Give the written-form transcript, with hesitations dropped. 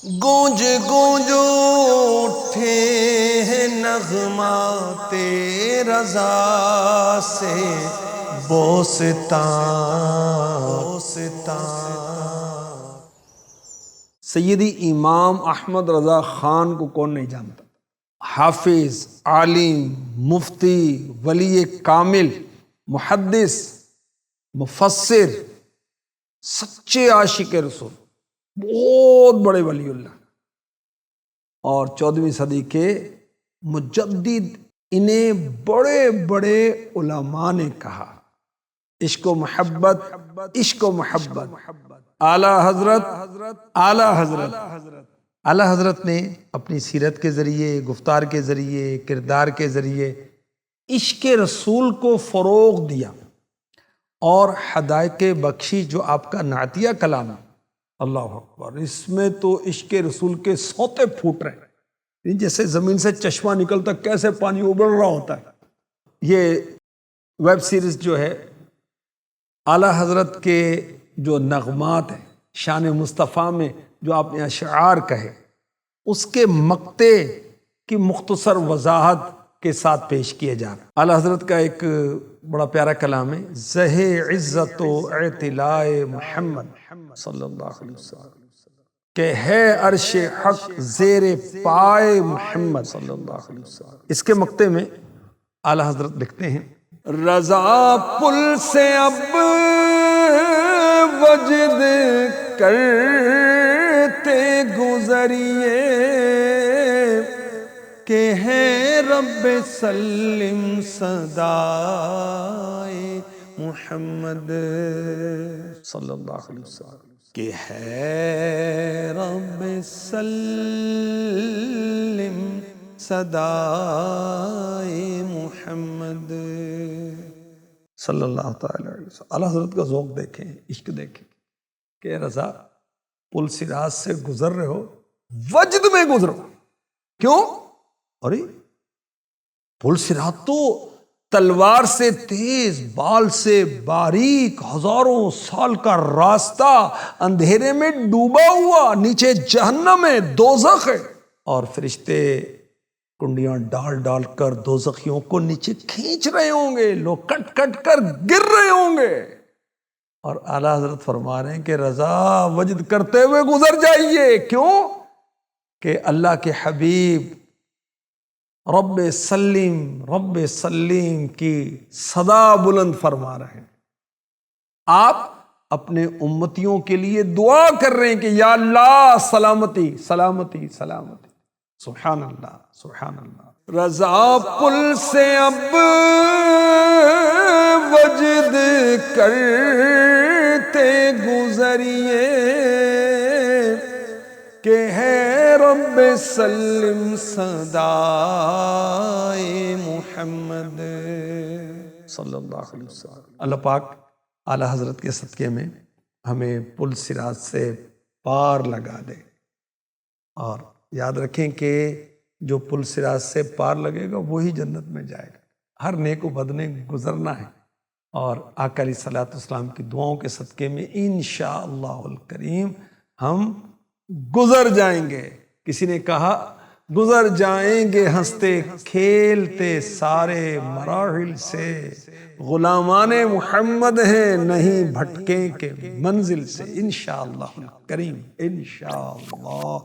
گونج گونج اٹھے ہیں نغمات رضا سے بوستان۔ سیدی امام احمد رضا خان کو کون نہیں جانتا؟ حافظ، عالم، مفتی، ولی کامل، محدث، مفسر، سچے عاشق رسول، بہت بڑے ولی اللہ اور 14ویں صدی کے مجدد۔ انہیں بڑے بڑے علماء نے کہا عشق و محبت، عشق و محبت۔ اعلی حضرت اعلی حضرت نے اپنی سیرت کے ذریعے، گفتار کے ذریعے، کردار کے ذریعے عشق رسول کو فروغ دیا اور ہدایت بخشی۔ جو آپ کا نعتیہ کلام ہے، اللہ اکبر، اس میں تو عشق رسول کے سوتے پھوٹ رہے ہیں، جیسے زمین سے چشمہ نکلتا کیسے پانی ابل رہا ہوتا ہے۔ یہ ویب سیریز جو ہے اعلیٰ حضرت کے جو نغمات ہیں، شان مصطفیٰ میں جو آپ نے اشعار کہے، اس کے مقطع کی مختصر وضاحت کے ساتھ پیش کیے جا رہے ہیں۔ اعلیٰ حضرت کا ایک بڑا پیارا کلام ہے، زہ عزت و اعتلاء محمد صلی اللہ علیہ وسلم، کہ ہے عرش حق زیر پائے محمد صلی اللہ علیہ وسلم۔ اس کے مقطع میں اعلیٰ حضرت لکھتے ہیں، رضا پل سے اب وجد کرتے گزریے، کہ ہے رب سلم صدائے محمد صلی اللہ علیہ وسلم، کہ ہے رب سلم صدائے محمد صلی اللہ تعالی علیہ وسلم۔ اعلیٰ حضرت کا ذوق دیکھیں، عشق دیکھیں، کہ رضا پل صراط سے گزر رہے ہو، وجد میں گزرو۔ کیوں؟ ارے پل صراط تو تلوار سے تیز، بال سے باریک، ہزاروں سال کا راستہ اندھیرے میں ڈوبا ہوا، نیچے جہنم ہے، دوزخ ہے، اور فرشتے کنڈیاں ڈال ڈال کر دوزخیوں کو نیچے کھینچ رہے ہوں گے، لوگ کٹ کٹ کر گر رہے ہوں گے، اور اعلیٰ حضرت فرما رہے ہیں کہ رضا وجد کرتے ہوئے گزر جائیے۔ کیوں؟ کہ اللہ کے حبیب رب سلیم کی صدا بلند فرما رہے ہیں۔ آپ اپنے امتیوں کے لیے دعا کر رہے ہیں کہ یا اللہ سلامتی سلامتی سلامتی۔ سبحان اللہ سبحان اللہ۔ رضا پل سے اب وجد کرتے گزریے، کہ ہے رب سلم صدائے محمد صلی اللہ علیہ وسلم۔ اللہ پاک اعلیٰ حضرت کے صدقے میں ہمیں پل صراط سے پار لگا دے، اور یاد رکھیں کہ جو پل صراط سے پار لگے گا وہی جنت میں جائے گا۔ ہر نیک و بد نے گزرنا ہے، اور آقا علیہ الصلوۃ والسلام کی دعاؤں کے صدقے میں انشاءاللہ الکریم ہم گزر جائیں گے۔ کسی نے کہا گزر جائیں گے ہنستے کھیلتے سارے مراحل سے، غلامان محمد ہیں نہیں بھٹکیں کہ منزل سے، انشاءاللہ الکریم انشاءاللہ۔